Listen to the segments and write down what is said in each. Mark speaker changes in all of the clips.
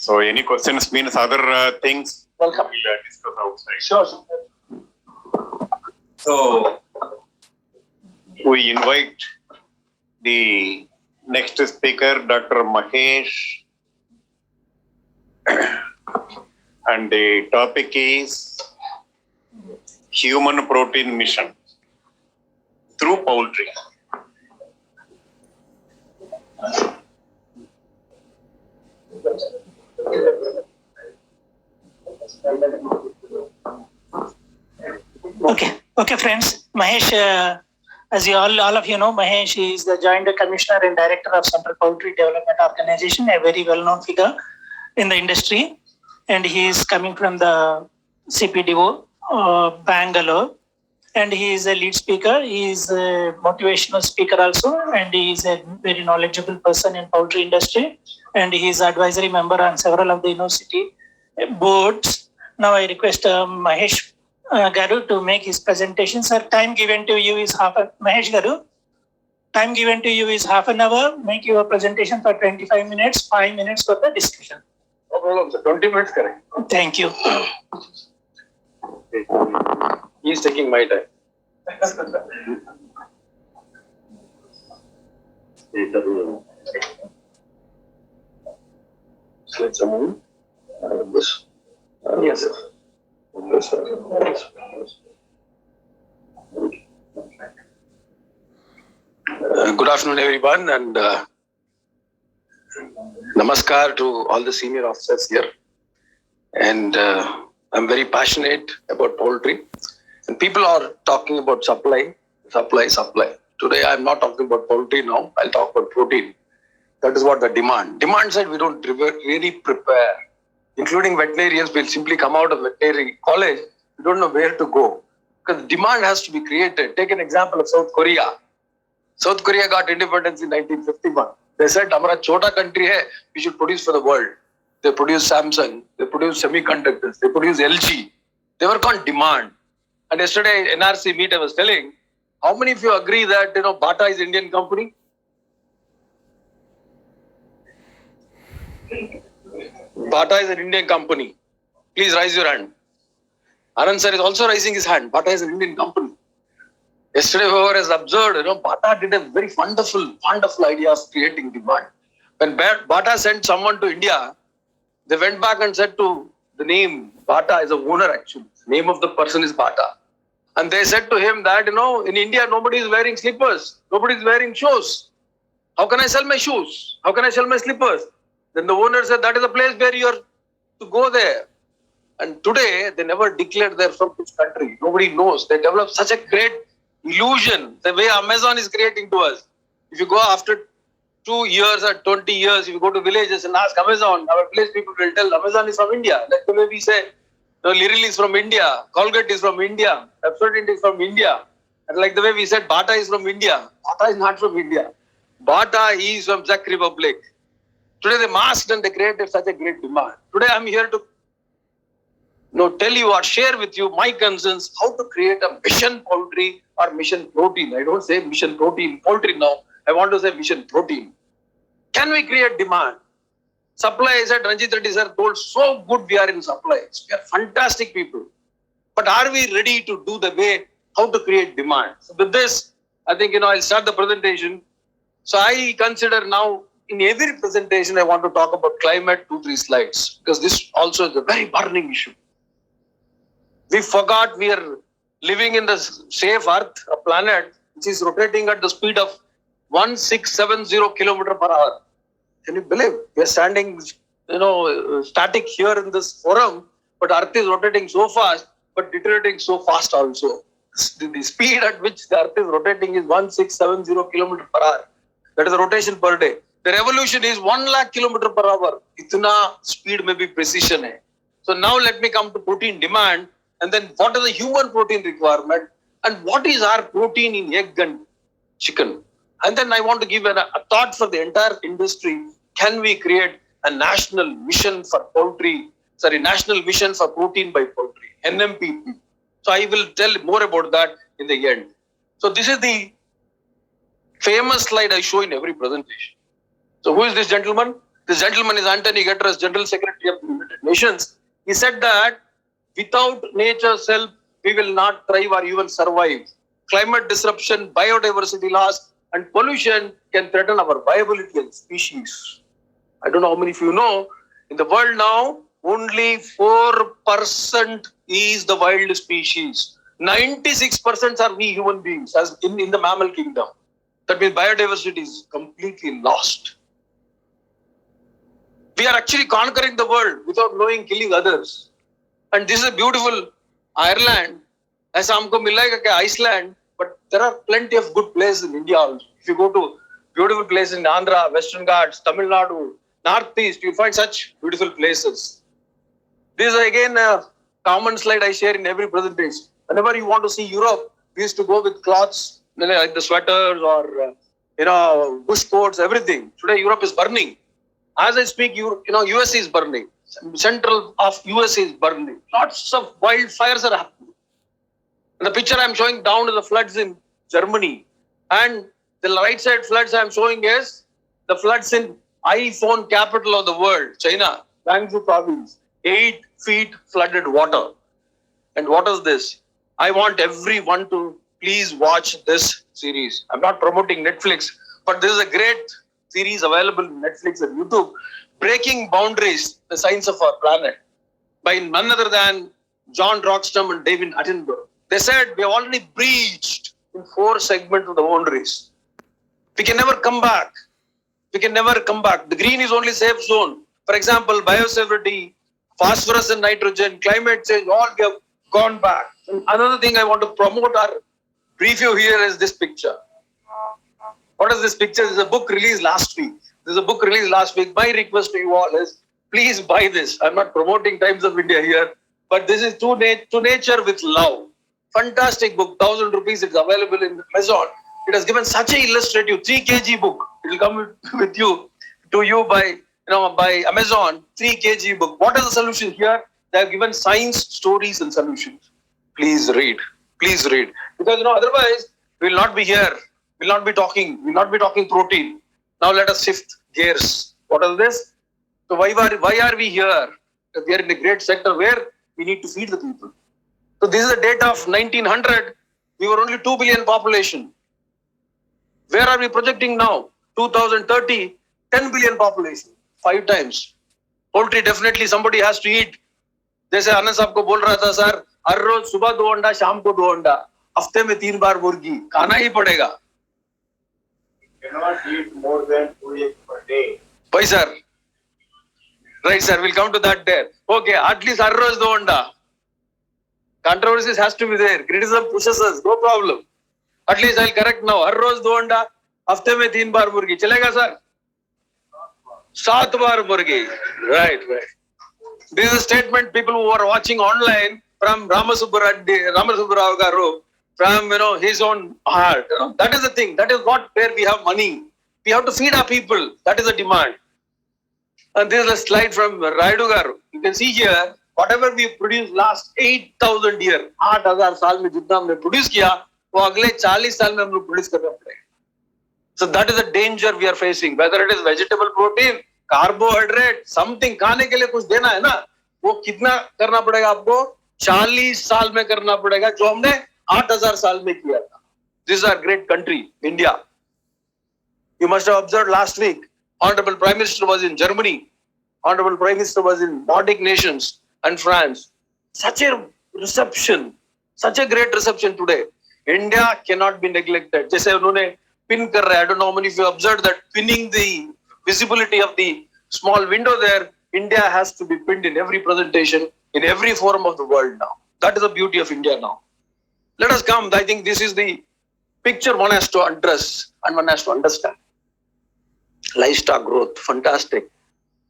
Speaker 1: So any questions means other things?
Speaker 2: Welcome.
Speaker 1: We'll discuss outside.
Speaker 2: Sure.
Speaker 1: So we invite the next speaker, Dr. Mahesh, and the topic is Human Protein Mission through Poultry.
Speaker 2: Okay, friends. Mahesh, as you all of you know, Mahesh is the Joint Commissioner and Director of Central Poultry Development Organization, a very well-known figure in the industry, and he is coming from the CPDO, Bangalore, and he is a lead speaker. He is a motivational speaker also, and he is a very knowledgeable person in poultry industry, and he is advisory member on several of the university boards. Now I request Mahesh Garu to make his presentation. Sir, time given to you is Mahesh Garu, time given to you is half an hour. Make your presentation for 25 minutes, 5 minutes for the discussion.
Speaker 1: No problem, sir. 20 minutes, correct.
Speaker 2: Thank you.
Speaker 1: He is taking my time.
Speaker 3: Slide some this.
Speaker 2: Yes, sir.
Speaker 3: Good afternoon, everyone, and namaskar to all the senior officers here. And I'm very passionate about poultry. And people are talking about supply. Today, I'm not talking about poultry now. I'll talk about protein. That is what the demand. Demand side, we don't really prepare. Including veterinarians, will simply come out of veterinary college. We don't know where to go. Because demand has to be created. Take an example of South Korea. South Korea got independence in 1951. They said, "Hamara chota country hai, we should produce for the world." They produce Samsung, they produce semiconductors, they produce LG. They work on demand. And yesterday, NRC meet, I was telling, how many of you agree that Bata is Indian company? Bata is an Indian company. Please raise your hand. Anand sir is also raising his hand. Bata is an Indian company. Yesterday, whoever has observed, Bata did a very wonderful idea of creating demand. When Bata sent someone to India, they went back and said to the name, Bata is a owner actually. The name of the person is Bata. And they said to him that, in India, nobody is wearing slippers. Nobody is wearing shoes. How can I sell my shoes? How can I sell my slippers? Then the owner said, that is the place where you are to go there. And today, they never declared they're from which country. Nobody knows. They developed such a great illusion, the way Amazon is creating to us. If you go after 2 years or 20 years, if you go to villages and ask Amazon, our village people will tell Amazon is from India. Like the way we say, Liril is from India, Colgate is from India, Pepsodent is from India. And like the way we said, Bata is from India. Bata is not from India. Bata is from Czech Republic. Today they masked and they created such a great demand. Today I'm here to tell you or share with you my concerns how to create a mission poultry or mission protein. I don't say mission protein poultry now. I want to say mission protein. Can we create demand? Supply, I said, Ranjit Reddy sir told so good we are in supplies. We are fantastic people. But are we ready to do the way how to create demand? So with this, I think, I'll start the presentation. So I consider now in every presentation, I want to talk about climate 2-3 slides because this also is a very burning issue. We forgot we are living in the safe earth, a planet which is rotating at the speed of 1670 kilometers per hour. Can you believe? We are standing, static here in this forum, but earth is rotating so fast, but deteriorating so fast also. The speed at which the earth is rotating is 1670 kilometers per hour. That is the rotation per day. The revolution is 1 lakh kilometers per hour. Itna speed may be precision hai. So now let me come to protein demand. And then what is the human protein requirement? And what is our protein in egg and chicken? And then I want to give a thought for the entire industry. Can we create a national mission for poultry? National mission for protein by poultry, NMPP. So I will tell more about that in the end. So this is the famous slide I show in every presentation. So who is this gentleman? This gentleman is Anthony Guterres, General Secretary of the United Nations. He said that without nature's help, we will not thrive or even survive. Climate disruption, biodiversity loss, and pollution can threaten our viability as species. I don't know how many of you know, in the world now, only 4% is the wild species. 96% are we human beings, as in the mammal kingdom. That means biodiversity is completely lost. We are actually conquering the world without knowing, killing others. And this is a beautiful Ireland. ऐसा हमको मिला है कि Iceland, but there are plenty of good places in India also. If you go to beautiful places in Andhra, Western Ghats, Tamil Nadu, Northeast, you find such beautiful places. This is again a common slide I share in every presentation. Whenever you want to see Europe, we used to go with cloths, like the sweaters or bush coats, everything. Today Europe is burning. As I speak, USA is burning. Central of USA is burning. Lots of wildfires are happening. And the picture I'm showing down is the floods in Germany. And the right side floods I'm showing is the floods in iPhone capital of the world, China, Guangzhou province. 8 feet flooded water. And what is this? I want everyone to please watch this series. I'm not promoting Netflix, but this is a great series available on Netflix and YouTube. Breaking Boundaries, the Science of Our Planet, by none other than John Rockstrom and David Attenborough. They said we have already breached in 4 segments of the boundaries. We can never come back. We can never come back. The green is only safe zone. For example, biosecurity, phosphorus and nitrogen, climate change, all we have gone back. And another thing I want to promote or brief you here is this picture. What is this picture? This is a book released last week. My request to you all is, please buy this. I'm not promoting Times of India here, but this is To Nature with Love. Fantastic book, 1,000 rupees. It's available in Amazon. It has given such an illustrative 3 kg book. It will come with you to you by Amazon. 3 kg book. What is the solution here? They have given science, stories, and solutions. Please read. Because otherwise we will not be here. We'll not be talking protein. Now let us shift gears. What is this? So why are we here? We are in a great sector where we need to feed the people. So this is the data of 1900. We were only 2 billion population. Where are we projecting now? 2030, 10 billion population. 5 times. Poultry, definitely somebody has to eat. जैसे आनंद साहब को बोल रहा था sir, हर रोज सुबह 2 अंडा, शाम को 2 अंडा, हफ्ते में 3 बार मुर्गी खाना ही पड़ेगा.
Speaker 1: Cannot eat more than 2 eggs per day.
Speaker 3: Why, sir? Right, sir. We'll come to that there. Okay, at least हर रोज 2 अंडा. Controversies has to be there. Criticism pushes us. No problem. At least I'll correct now. हर रोज 2 अंडा, हफ्ते में 3 बार मुर्गी. चलेगा sir? 7 बार मुर्गी. Right. This is a statement people who are watching online from Ramasubba Rao Garu, from his own heart. That is the thing. That is where we have money. We have to feed our people. That is the demand. And this is a slide from Raidu Garu. You can see here, whatever we produced last 8,000 years, 8,000 साल में जितना हमने produce किया, वो अगले 40 साल में हम लोग produce करना पड़ेगा. So that is the danger we are facing. Whether it is vegetable protein, carbohydrate, something खाने के लिए कुछ देना है ना, वो कितना करना पड़ेगा आपको? 40 साल में करना पड़ेगा, जो हमने 8,000 साल में किया था. This is our great country, India. You must have observed last week, Honorable Prime Minister was in Germany, Honorable Prime Minister was in Nordic nations and France. Such a reception, such a great reception today. India cannot be neglected. जैसे उन्होंने pin कर रहे हैं, I don't know how many of you observed that pinning the visibility of the small window there. India has to be pinned in every presentation, in every forum of the world now. That is the beauty of India now. Let us come. I think this is the picture one has to address and one has to understand. Livestock growth, fantastic.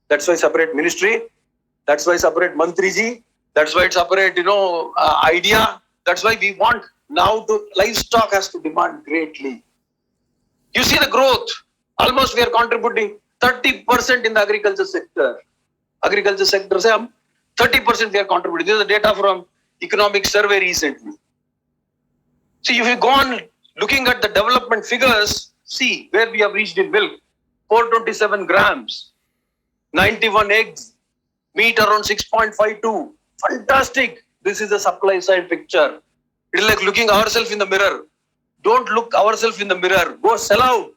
Speaker 3: That's why separate ministry. That's why separate Mantriji. That's why separate, idea. That's why we want now to, livestock has to demand greatly. You see the growth. Almost we are contributing 30% in the agriculture sector. Agriculture sector से हम 30% we are contributing. This is the data from economic survey recently. See, if you go on looking at the development figures, see where we have reached in milk, 427 grams. 91 eggs, meat around 6.52. Fantastic. This is the supply side picture. It is like looking ourselves in the mirror. Don't look ourselves in the mirror. Go sell out.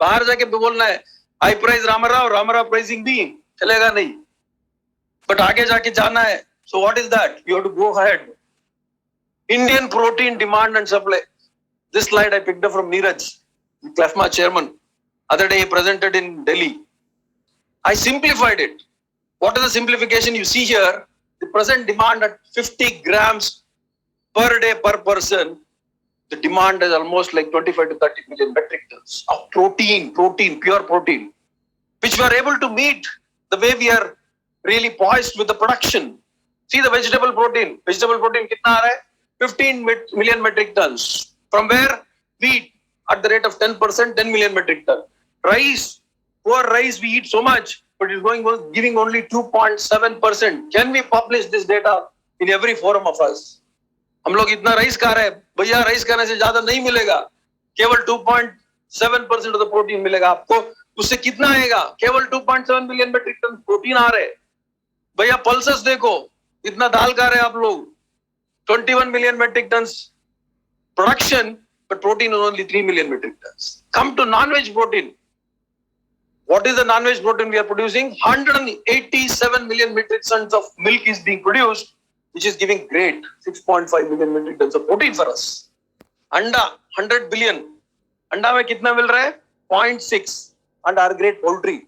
Speaker 3: बाहर जाके बोलना है I price Ramarao pricing me. चलेगा नहीं. But आगे जाके जाना है. So what is that? You have to go ahead. Indian protein demand and supply. This slide I picked up from Neeraj, CLAFMA chairman. Other day he presented in Delhi. I simplified it. What is the simplification you see here? The present demand at 50 grams per day per person. The demand is almost like 25 to 30 million metric tons of protein, pure protein, which we are able to meet the way we are really poised with the production. See the vegetable protein. Vegetable protein kitna aa raha hai? 15 million metric tons. From where? Wheat at the rate of 10%, 10 million metric tons. Rice, poor rice, we eat so much, but it's giving only 2.7%. Can we publish this data in every forum of us? हम लोग इतना rice खा रहे हैं, भैया rice खाने से ज्यादा नहीं मिलेगा, केवल 2.7% ऑफ द प्रोटीन मिलेगा आपको. उससे कितना आएगा? केवल 2.7 मिलियन मेट्रिक टन प्रोटीन आ रहे. भैया पल्सेस देखो, इतना दाल खा रहे हैं आप लोग, 21 million metric tons production, but protein is only 3 million metric tons. Come to non-veg protein. What is the non-veg protein we are producing? 187 million metric tons of milk is being produced, which is giving great 6.5 million metric tons of protein for us. Anda, 100 billion. Anda में कितना मिल रहा है? 0.6. And our great poultry,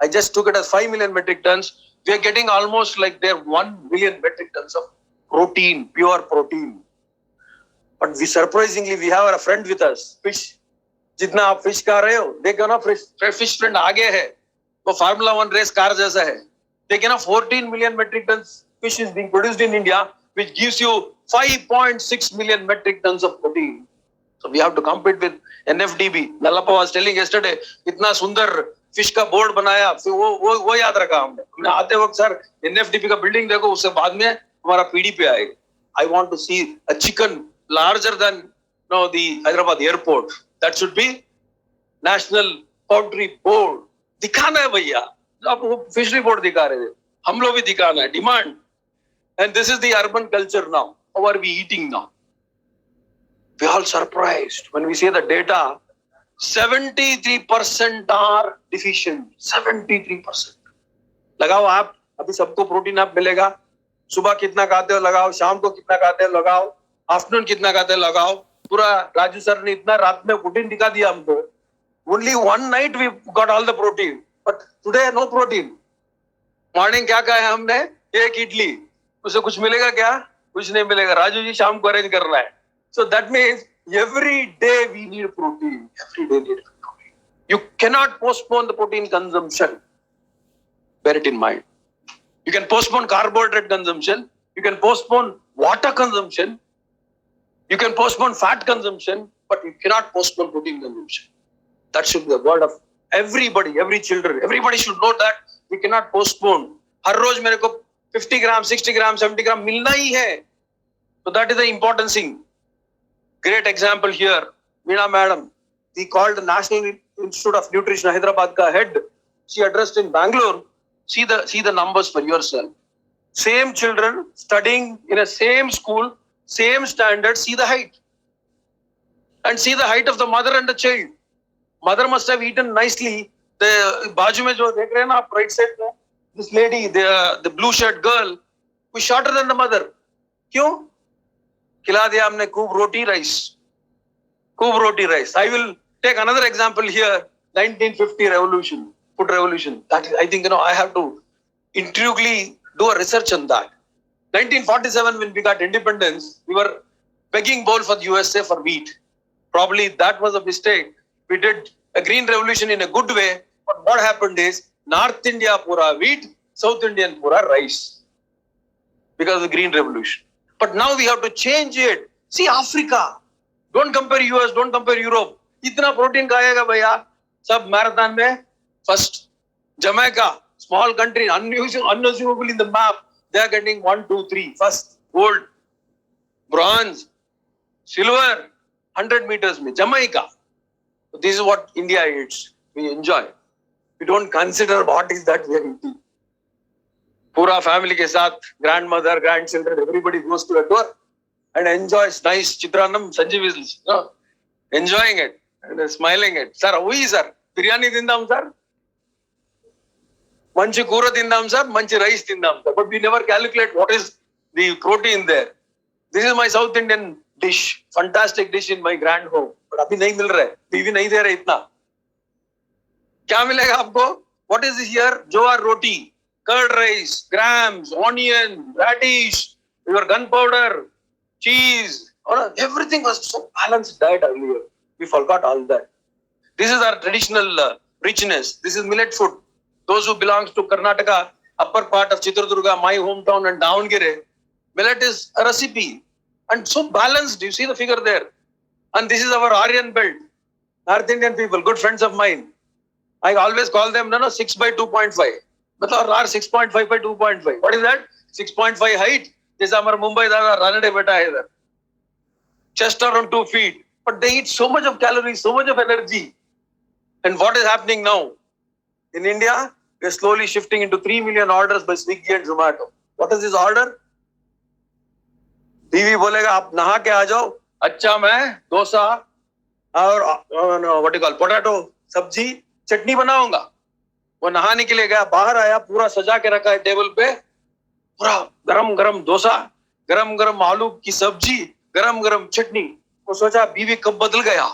Speaker 3: I just took it as 5 million metric tons. We are getting almost like their 1 million metric tons of protein, pure protein. But we surprisingly, we have a friend with us, fish. जितना आप fish खा रहे हो, देखो ना fish friend आगे है, वो Formula 1 race car जैसा है. देखिए ना 14 million metric tons fish is being produced in India, which gives you 5.6 million metric tons of protein. So we have to compete with NFDB. Nallappa was telling yesterday, इतना सुंदर fish का board बनाया, फिर वो याद रखा हमने आते वक्त सर NFDB का building देखो, उससे बाद में हमारा PD पे आएगा. I want to see a chicken larger than the Hyderabad airport. That should be National Poultry Board. दिखाना है भैया. आप वो fishery board दिखा रहे थे, हम लोग भी दिखाना है. Demand. And this is the urban culture now. How are we eating now? We are all surprised when we see the data. 73% are deficient. 73%. लगाओ आप, अभी सबको प्रोटीन आप मिलेगा. सुबह कितना खाते हो लगाओ, शाम को कितना खाते हो लगाओ, आफ्टरनून कितना खाते हो लगाओ. पूरा राजू सर ने इतना रात में प्रोटीन दिखा दिया हमको. Only one night we got all the protein, but today no protein. Morning क्या खाया हमने? एक इडली. उससे कुछ मिलेगा क्या? कुछ नहीं मिलेगा. राजू जी शाम को अरेंज करना है. So that means every day we need protein. Every day we need protein. You cannot postpone the protein consumption. Bear it in mind. You can postpone carbohydrate consumption. You can postpone water consumption. You can postpone fat consumption, but you cannot postpone protein consumption. That should be the word of everybody, every children. Everybody should know that we cannot postpone. हर रोज मेरे को 50 ग्राम, 60 ग्राम, 70 ग्राम मिलना ही है. So that is the important thing. Great example here. Meena madam, we called the National Institute of Nutrition, Hyderabad ka head. She addressed in Bangalore. See the numbers for yourself. Same children studying in a same school, same standard. See the height. And see the height of the mother and the child. Mother must have eaten nicely. The बाजू में जो देख रहे हैं ना आप right side में, this lady, the blue shirt girl, was shorter than the mother. क्यों? खिला दिया हमने खूब रोटी rice. I will take another example here. 1950 revolution, food revolution. That is, I think I have to intriguely do a research on that. 1947 when we got independence, we were begging bowl for the USA for wheat. Probably that was a mistake. We did a green revolution in a good way, but what happened is North India pura wheat, South Indian pura rice because of the green revolution. But now we have to change it. See Africa. Don't compare US, don't compare Europe. इतना protein खाएगा भैया. सब marathon में first. Jamaica, small country, unassumable in the map. They are getting 1, 2, 3. First, gold, bronze, silver, 100 meters में. Jamaica. So this is what India eats. We enjoy. We don't consider what is that we are eating. पूरा family के साथ, grandmother, grandchildren, everybody goes to a tour and enjoys nice Chitranam. Sanjeev is enjoying it and smiling it. Sir, how is sir? Biryani tindam sir. Manchi kura tindam sir. Manchi rice tindam sir. But we never calculate what is the protein there. This is my South Indian dish. Fantastic dish in my grand home. But अभी नहीं मिल रहा है. बीवी नहीं दे रहा इतना. क्या मिलेगा आपको? What is this here? Jowar roti, curd rice, grams, onion, radish, your gunpowder, cheese. Everything was so balanced diet earlier. We forgot all that. This is our traditional richness. This is millet food. Those who belongs to Karnataka, upper part of Chitradurga, my hometown, and Davangere, millet is a recipe and so balanced. You see the figure there. And this is our Aryan belt. North Indian people, good friends of mine. I always call them 6 by 2.5. मतलब R 6.5 by 2.5. What is that? 6.5 height. जैसा हमारा मुंबई दादा रानडे बेटा है इधर. Chest around 2 feet. But they eat so much of calories, so much of energy. And what is happening now? In India, we are slowly shifting into 3 million orders by Swiggy and Zomato. What is this order? बीवी बोलेगा आप नहा के आ जाओ. अच्छा मैं डोसा और what do you call potato सब्जी चटनी बनाऊंगा. वो नहाने के लिए गया, बाहर आया, पूरा सजा के रखा है टेबल पे, पूरा गरम गरम डोसा, गरम गरम आलू की सब्जी, गरम गरम चटनी. वो सोचा बीवी कब बदल गया,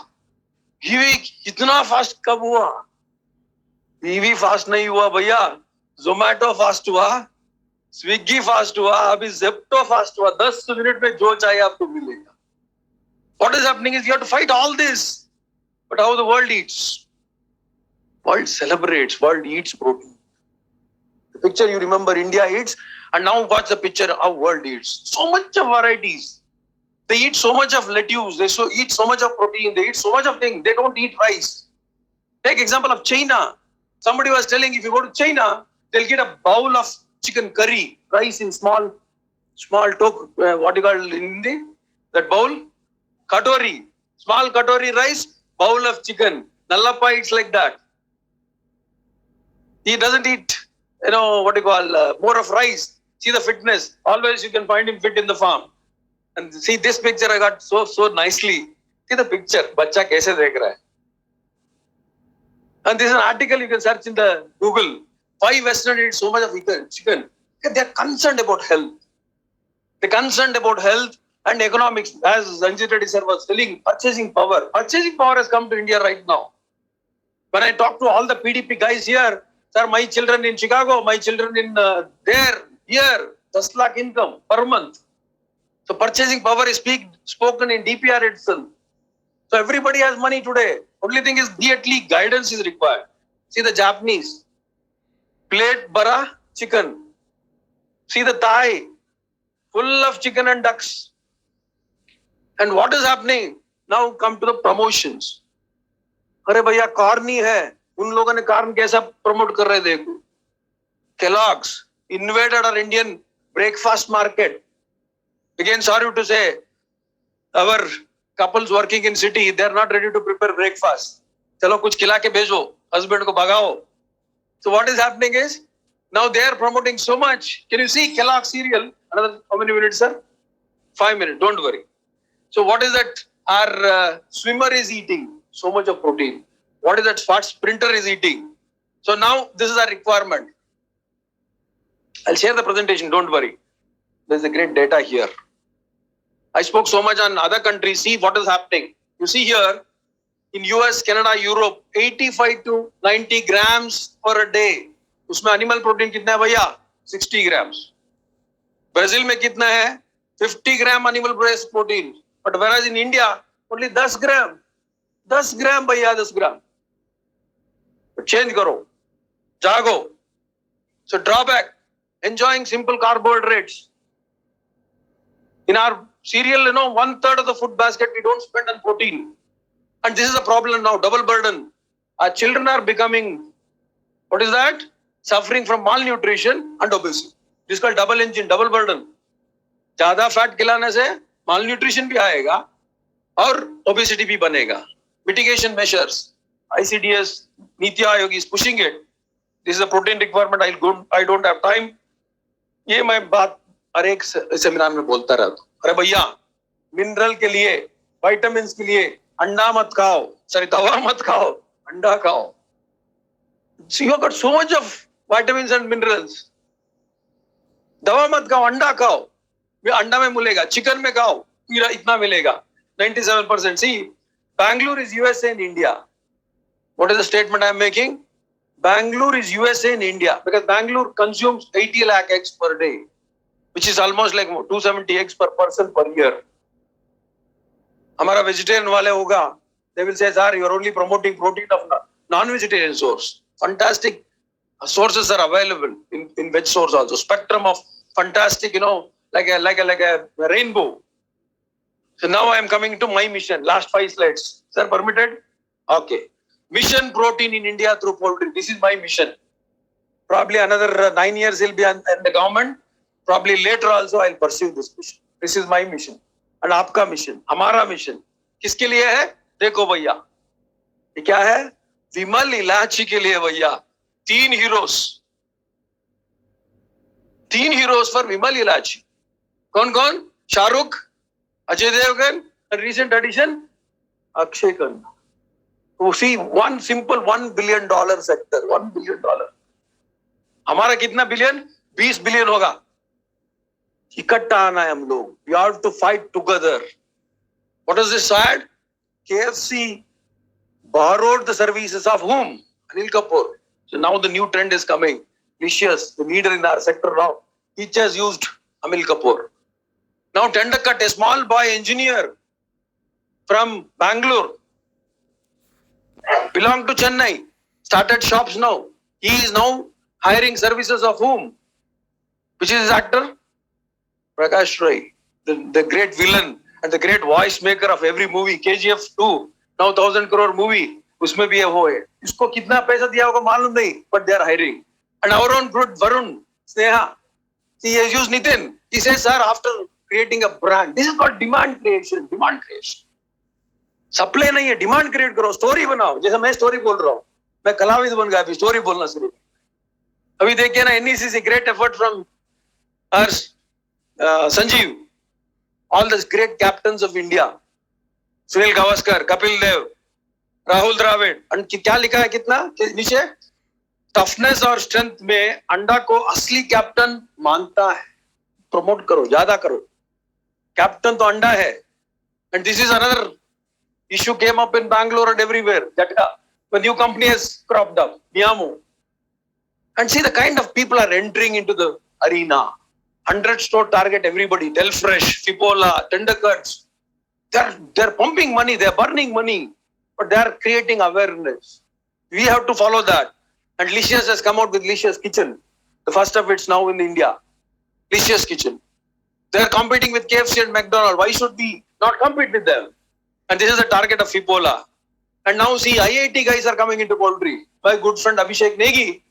Speaker 3: बीवी इतना फास्ट कब हुआ. बीवी फास्ट नहीं हुआ भैया, जोमैटो फास्ट हुआ, स्विगी फास्ट हुआ, अभी जेप्टो फास्ट हुआ. 10 मिनट में जो चाहिए आपको मिलेगा. What is happening is you have to fight all this. But how the world eats? World celebrates, world eats protein. The picture you remember, India eats, and now watch the picture how world eats. So much of varieties. They eat so much of lettuce, they eat so much of protein, they eat so much of things. They don't eat rice. Take example of China. Somebody was telling if you go to China, they'll get a bowl of chicken curry, rice in small what do you call in Hindi? That bowl? Katori. Small katori rice, bowl of chicken. Nallappa eats like that. He doesn't eat, what do you call, more of rice. See the fitness. Always you can find him fit in the farm. And see this picture I got so nicely. See the picture. Bachcha kaise dekh raha hai. And this is an article you can search in the Google. Why Western eat so much of chicken? They are concerned about health. They're concerned about health and economics. As Sanjay Reddy sir was telling, purchasing power. Purchasing power has come to India right now. When I talk to all the PDP guys here, sir, my children in Chicago, my children in here, 10 lakh income per month. So purchasing power is spoken in DPR itself. So everybody has money today. Only thing is dietary guidance is required. See the Japanese. Plate bara chicken. See the Thai. Full of chicken and ducks. And what is happening? Now come to the promotions. अरे भैया corn ही है. उन लोगों ने corn कैसा promote कर रहे देखो. Kellogg's invaded our Indian breakfast market. Again, sorry to say, our couples working in city, they are not ready to prepare breakfast. चलो कुछ खिला के भेजो, husband को भगाओ. So what is happening is, now they are promoting so much. Can you see Kellogg's cereal? Another how many minutes, sir? 5 minutes. Don't worry. So what is that? Our swimmer is eating so much of protein. What is that smart sprinter is eating? So now this is our requirement. I'll share the presentation. Don't worry. There's a great data here. I spoke so much on other countries. See what is happening. You see here in US, Canada, Europe, 85 to 90 grams per a day. उसमें animal protein कितना है भैया? 60 grams. Brazil में कितना है? 50 gram animal breast protein. But whereas in India, only 10 gram. 10 gram भैया 10 gram. Change करो. जागो. So drawback. Enjoying simple carbohydrates. In our cereal, 1/3 of the food basket we don't spend on protein. And this is a problem now, double burden. Our children are becoming, what is that? Suffering from malnutrition and obesity. This is called double engine, double burden. ज़्यादा fat खिलाने से malnutrition भी आएगा और obesity भी बनेगा. Mitigation measures, ICDS, Niti Aayog is pushing it. This is a protein requirement. I don't have time. ये मैं बात हर एक सेमिनार में बोलता रहता हूँ. अरे भैया, मिनरल के लिए, विटामिन्स के लिए अंडा मत खाओ, दवा मत खाओ, अंडा खाओ. So you have got so much of vitamins and minerals. दवा मत खाओ, अंडा खाओ. अंडा में मिलेगा, चिकन में खाओ, इतना मिलेगा. 97%. See, Bangalore is USA in India. What is the statement I am making? Bangalore is USA in India because Bangalore consumes 80 lakh eggs per day, which is almost like 270 eggs per person per year. हमारा vegetarian वाले होगा, they will say, sir, you are only promoting protein of non-vegetarian source. Fantastic sources are available in veg source also. Spectrum of fantastic, like a rainbow. So now I am coming to my mission. Last 5 slides. Sir, permitted? Okay. Mission protein in India through poultry. This is my mission. Probably another 9 years he'll be in the government. Probably later also I'll pursue this mission. This is my mission. And आपका mission, हमारा mission. किसके लिए है? देखो भैया. ये क्या है? विमल इलायची के लिए भैया. 3 heroes. 3 heroes for विमल इलायची. कौन? Shahrukh, Ajay Devgan, and recent addition, Akshay Khanna. To see one simple $1 billion sector, $1 billion. हमारा कितना बिलियन? 20 बिलियन होगा. इकट्ठा आना है हम लोग. We have to fight together. What is this sad? KFC borrowed the services of whom? Anil Kapoor. So now the new trend is coming. Licious, the leader in our sector now, each has used Anil Kapoor. Now tender cut, a small boy engineer from Bangalore, belonged to Chennai, started shops now. He is now hiring services of whom? Which is his actor? Prakash Rai, the great villain and the great voice maker of every movie. KGF 2, now 1,000 crore movie. उसमें भी वो है. इसको कितना पैसा दिया होगा मालूम नहीं, but they are hiring. And our own good Varun, Sneha, he has used Nitin. He says, sir, after creating a brand, this is called demand creation. Demand creation. Supply नहीं है, डिमांड क्रिएट करो, story बनाओ. जैसे मैं story बोल रहा हूँ, मैं कलाविद बन गया, अभी स्टोरी बोलना शुरू. अभी देखिए ना, NECC great effort from our Sanjeev, all the great captains of India, Sunil Gavaskar, Kapil Dev, Rahul Dravid. क्या लिखा है कितना नीचे? टफनेस और स्ट्रेंथ में अंडा को असली कैप्टन मानता है. प्रमोट करो, ज्यादा करो. कैप्टन तो अंडा है. And this is another issue came up in Bangalore and everywhere. That a new company has cropped up, Miyamo. And see the kind of people are entering into the arena. 100 store target everybody. Delfresh, Fipola, Tender Cuts. They're pumping money, they're burning money, but they're creating awareness. We have to follow that. And Licious has come out with Licious Kitchen. The first of it's now in India. Licious Kitchen. They're competing with KFC and McDonald's. Why should we not compete with them? And this is the target of Fipola. And now see, IIT guys are coming into poultry. My good friend Abhishek Negi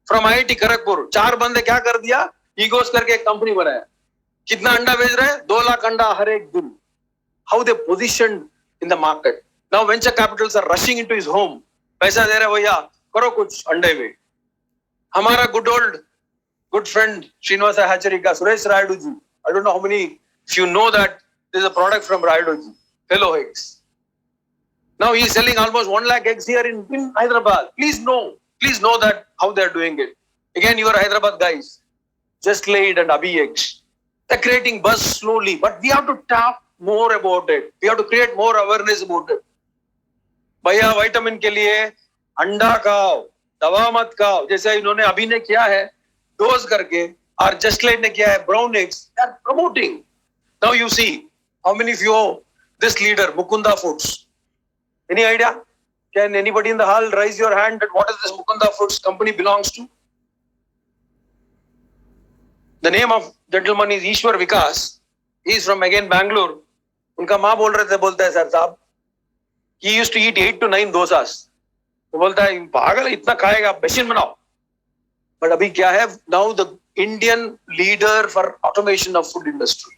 Speaker 3: from IIT Kharagpur. 4 बंदे क्या कर दिया? Egos करके एक company बनाया. कितना अंडा बेच रहे हैं? 2 लाख अंडा हर एक दिन. How they positioned in the market. Now venture capitals are rushing into his home. पैसा दे रहे भैया, करो कुछ अंडे में. हमारा good friend Srinivasa Hatchery का Suresh Rayadu ji. I don't know how many, if you know that there is a product from Rayadu ji. Hello eggs. Now he is selling almost 1 lakh eggs here in Hyderabad. Please know that how they are doing it. Again, you are Hyderabad guys. Just Laid and Abhi eggs. They are creating buzz slowly, but we have to talk more about it. We have to create more awareness about it. भैया vitamin के लिए अंडा खाओ, दवा मत खाओ. जैसे इन्होंने अभी ने किया है डोज करके, और जस्ट लेड ने किया है brown eggs. They are promoting. Now you see how many of you know this leader Mukunda Foods. Any idea? Can anybody in the hall raise your hand that what is this Mukunda Foods company belongs to? The name of gentleman is Ishwar Vikas. He is from again Bangalore. उनका माँ बोलता है sir साहब, he used to eat 8 to 9 dosas. वो बोलता है पागल इतना खाएगा, मशीन बनाओ. But अभी क्या है? Now the Indian leader for automation of food industry.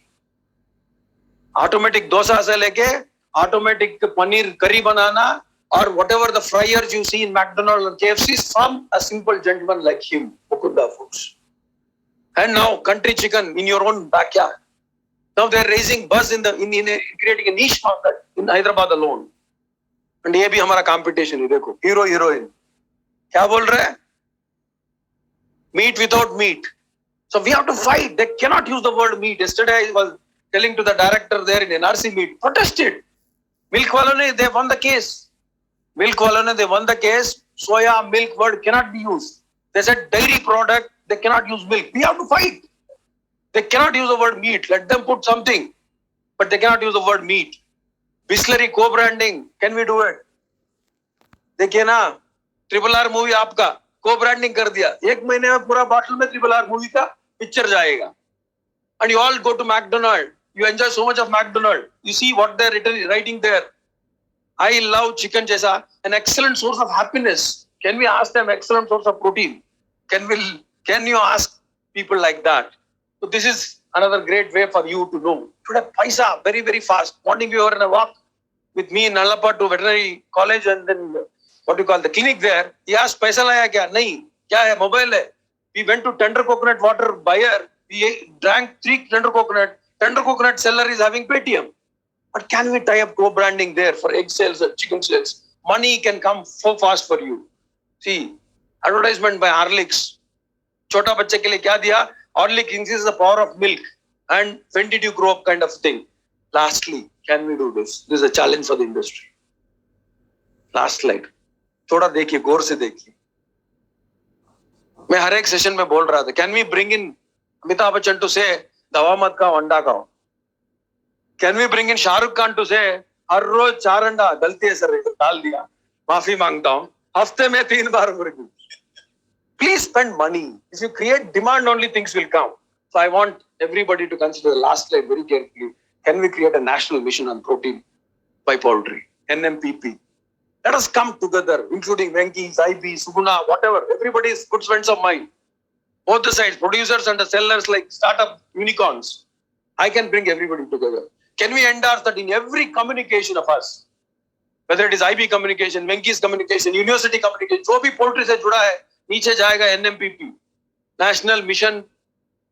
Speaker 3: Automatic dosa से लेके automatic पनीर करी बनाना, or whatever the fryers you see in McDonald's and KFC is from a simple gentleman like him, Mukunda Foods. And now country chicken in your own backyard. Now they are raising buzz in creating a niche market in Hyderabad alone. And ये भी हमारा competition है देखो, hero heroine. क्या बोल रहे हैं? Meat without meat. So we have to fight. They cannot use the word meat. Yesterday I was telling to the director there in NRC meat, protested. Milk वालों ने, they won the case. Milk वालों ने, they won the case. Soya, milk word cannot be used. They said dairy product, they cannot use milk. We have to fight. They cannot use the word meat. Let them put something. But they cannot use the word meat. Bisleri co-branding. Can we do it? देखिए ना, RRR movie आपका co-branding कर दिया. एक महीने में पूरा bottle में RRR मूवी का पिक्चर जाएगा. And you all go to McDonald's. You enjoy so much of McDonald's. You see what they're writing there. I love chicken jaisa, an excellent source of happiness. Can we ask them excellent source of protein? Can you ask people like that? So this is another great way for you to know. Today, paisa, very, very fast. Morning we were in a walk with me in Nallapa to veterinary college and then what you call the clinic there. He asked, paisa laya kya? Nahi. Kya hai? Mobile hai. We went to tender coconut water buyer. We drank 3 tender coconut. Tender coconut seller is having Paytm. But can we tie up co-branding there for egg sales or chicken sales? Money can come so fast for you. See, advertisement by Horlicks. Chota bachche ke liye kya diya? Horlicks increases the power of milk. And when did you grow up kind of thing? Lastly, can we do this? This is a challenge for the industry. Last slide. थोड़ा देखिए, गौर से देखिए. मैं हर एक session में बोल रहा था, can we bring in Amitabh Bachchan to say, दवा मत खाओ, अंडा खाओ. Can we bring in Shah Rukh Khan to say, हर रोज 4 अंडा, गलती है सर, डाल दिया, माफी मांगता हूँ, हफ्ते में 3 बार मुर्गी. Please spend money. If you create demand, only things will come. So I want everybody to consider the last slide very carefully. Can we create a national mission on protein by poultry? NMPP. Let us come together, including Venki, Zaibi, Suguna, whatever. Everybody is good friends of mine. Both the sides, producers and the sellers like startup unicorns. I can bring everybody together. Can we endorse that in every communication of us? Whether it is IB communication, Venki's communication, university communication, जो भी poultry से जुड़ा है, नीचे जाएगा NMPP. National Mission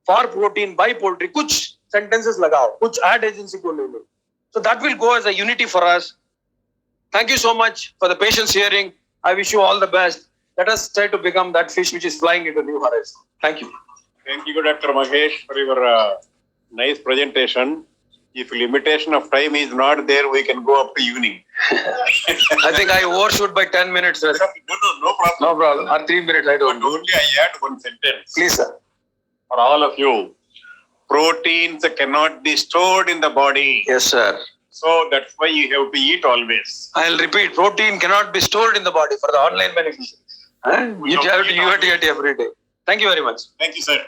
Speaker 3: for Protein by Poultry. कुछ sentences लगाओ, कुछ ad agency को ले लो. So that will go as a unity for us. Thank you so much for the patience hearing. I wish you all the best. Let us try to become that fish which is flying into new horizons. Thank you.
Speaker 1: Thank you, Dr. Mahesh, for your nice presentation. If limitation of time is not there, we can go up to evening.
Speaker 3: I think I overshoot by 10 minutes. Sir.
Speaker 1: No problem.
Speaker 3: No problem. Or 3 minutes, I don't
Speaker 1: But
Speaker 3: know.
Speaker 1: only I add one sentence.
Speaker 3: Please, sir.
Speaker 1: For all of you, proteins cannot be stored in the body.
Speaker 3: Yes, sir.
Speaker 1: So that's why you have to eat always.
Speaker 3: I'll repeat. Protein cannot be stored in the body for the online beneficiaries. You have to eat every day. Thank you very much.
Speaker 1: Thank you, sir.